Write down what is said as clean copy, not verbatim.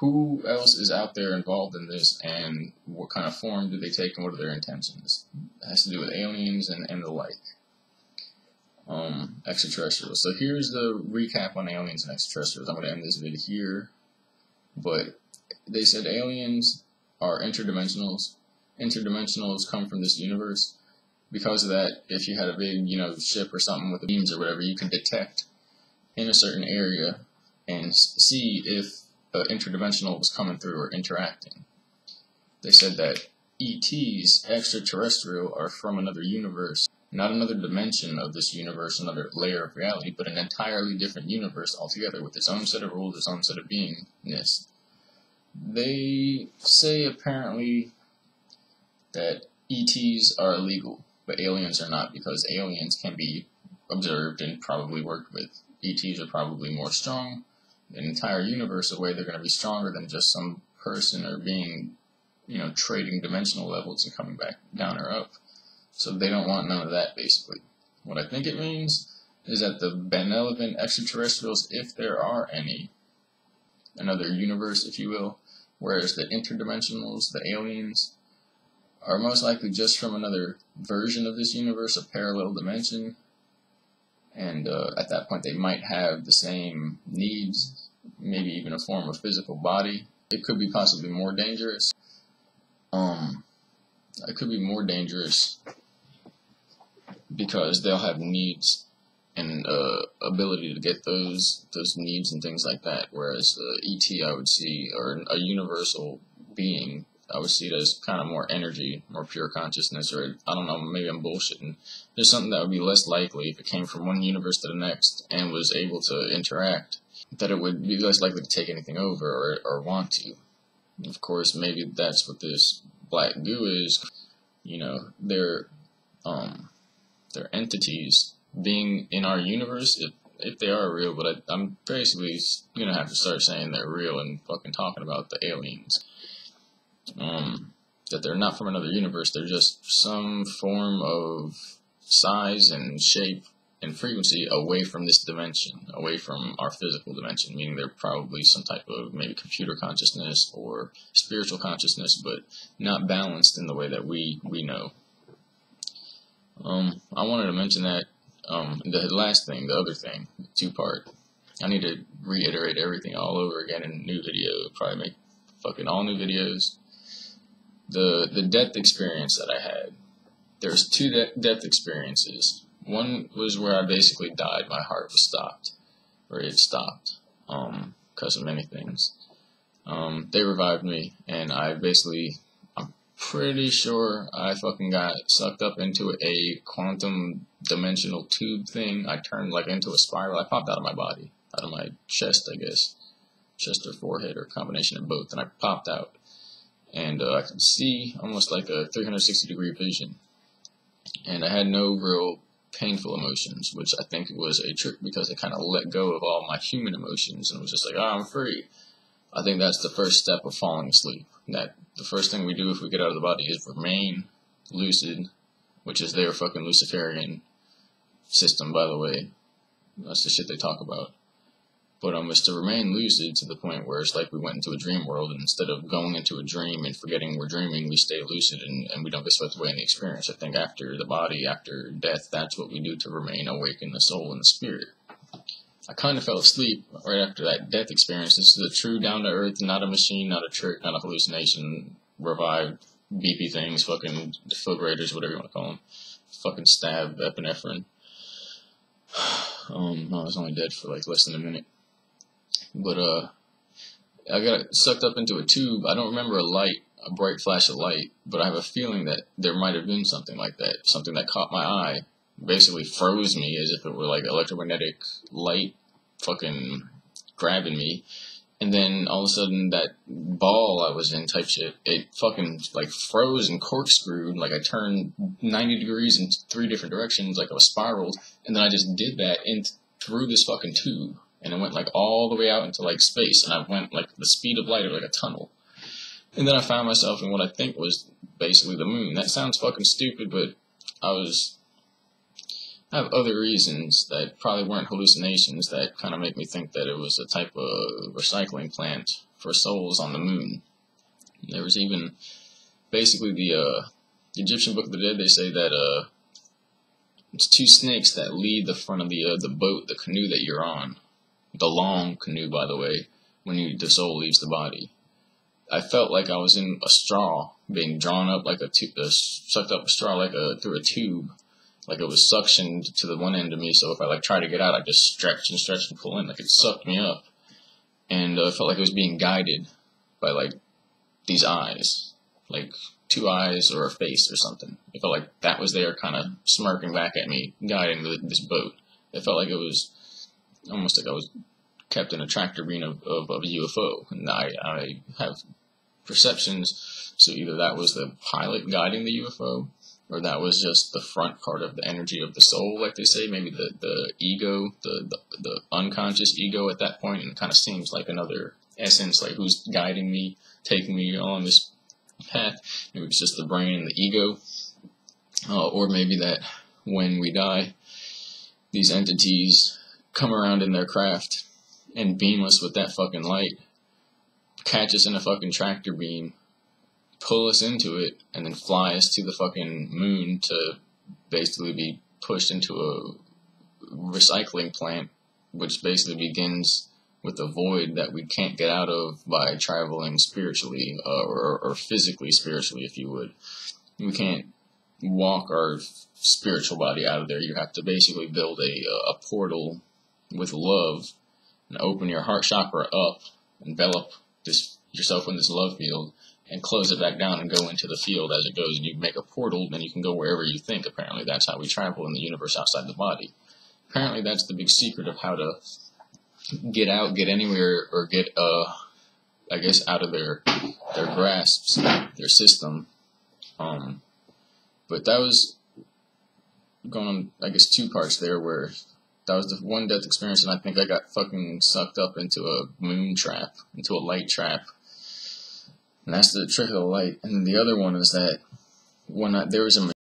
who else is out there involved in this, and what kind of form do they take, and what are their intentions? It has to do with aliens and the like. Extraterrestrials. So here's the recap on aliens and extraterrestrials. I'm going to end this video here, but they said aliens are interdimensionals. Interdimensionals come from this universe. Because of that, if you had a big, ship or something with beams or whatever, you can detect in a certain area and see if an interdimensional was coming through or interacting. They said that ETs, extraterrestrial, are from another universe. Not another dimension of this universe, another layer of reality, but an entirely different universe altogether with its own set of rules, its own set of beingness. They say apparently that ETs are illegal, but aliens are not, because aliens can be observed and probably worked with. ETs are probably more strong. An entire universe away, they're going to be stronger than just some person or being, trading dimensional levels and coming back down or up. So they don't want none of that, basically. What I think it means is that the benevolent extraterrestrials, if there are any, another universe, if you will, whereas the interdimensionals, the aliens, are most likely just from another version of this universe, a parallel dimension, and at that point they might have the same needs, maybe even a form of physical body. It could be possibly more dangerous. It could be more dangerous because they'll have needs and ability to get those needs and things like that, whereas the ET I would see, or a universal being, I would see it as kind of more energy, more pure consciousness, or I don't know, maybe I'm bullshitting. There's something that would be less likely if it came from one universe to the next and was able to interact, that it would be less likely to take anything over or want to. Of course, maybe that's what this black goo is. They're entities being in our universe, if they are real, but I'm basically gonna have to start saying they're real and fucking talking about the aliens. That they're not from another universe, they're just some form of size and shape and frequency away from this dimension, away from our physical dimension, meaning they're probably some type of maybe computer consciousness or spiritual consciousness, but not balanced in the way that we know. I wanted to mention that the last thing, the other thing, two-part. I need to reiterate everything all over again in a new video. Probably make fucking all new videos. The death experience that I had. There's two death experiences. One was where I basically died. My heart was stopped, or it stopped, because of many things. They revived me, and I'm pretty sure I fucking got sucked up into a quantum dimensional tube thing. I turned like into a spiral. I popped out of my body, out of my chest, I guess, chest or forehead, or a combination of both, and I popped out. And I could see almost like a 360-degree vision. And I had no real painful emotions, which I think was a trick because I kind of let go of all my human emotions and was just like, oh, I'm free. I think that's the first step of falling asleep. That the first thing we do if we get out of the body is remain lucid, which is their fucking Luciferian system, by the way. That's the shit they talk about. But was to remain lucid to the point where it's like we went into a dream world, and instead of going into a dream and forgetting we're dreaming, we stay lucid and we don't get swept away in the experience. I think after the body, after death, that's what we do to remain awake in the soul and the spirit. I kind of fell asleep right after that death experience. This is a true down-to-earth, not a machine, not a trick, not a hallucination, revived beepy things, fucking defibrillators, whatever you want to call them. Fucking stab epinephrine. I was only dead for like less than a minute. But I got sucked up into a tube. I don't remember a bright flash of light, but I have a feeling that there might have been something like that, something that caught my eye, basically froze me as if it were like electromagnetic light fucking grabbing me, and then all of a sudden that ball I was in type shit, it fucking like froze and corkscrewed, like I turned 90 degrees in 3 different directions like I was spiraled, and then I just did that through this fucking tube. And it went like all the way out into like space, and I went like the speed of light or like a tunnel. And then I found myself in what I think was basically the moon. That sounds fucking stupid, but I have other reasons that probably weren't hallucinations that kind of make me think that it was a type of recycling plant for souls on the moon. There was even, basically, the Egyptian Book of the Dead, they say that it's two snakes that lead the front of the boat, the canoe that you're on. The long canoe, by the way, when the soul leaves the body. I felt like I was in a straw, being drawn up like sucked up a straw like through a tube. Like it was suctioned to the one end of me, so if I like try to get out, I just stretch and pull in, like it sucked me up. And I felt like I was being guided by like these eyes, like two eyes or a face or something. It felt like that was there kind of smirking back at me, guiding this boat. It felt like it was almost like I was kept in a tractor beam of a UFO. And I have perceptions, so either that was the pilot guiding the UFO, or that was just the front part of the energy of the soul, like they say, maybe the ego, the unconscious ego at that point, and it kind of seems like another essence, like who's guiding me, taking me on this path. Maybe it's just the brain and the ego, or maybe that when we die, these entities come around in their craft and beam us with that fucking light, catch us in a fucking tractor beam, pull us into it, and then fly us to the fucking moon to basically be pushed into a recycling plant, which basically begins with a void that we can't get out of by traveling spiritually, or physically spiritually, if you would. We can't walk our spiritual body out of there. You have to basically build a portal with love and open your heart chakra up, envelop yourself in this love field, and close it back down and go into the field as it goes. And you make a portal, then you can go wherever you think. Apparently that's how we travel in the universe outside the body. Apparently that's the big secret of how to get out, get anywhere, or get, I guess, out of their grasps, their system. But that was going on, I guess, two parts there, where that was the one death experience, and I think I got fucking sucked up into a moon trap, into a light trap. And that's the trick of the light. And the other one is that when there was a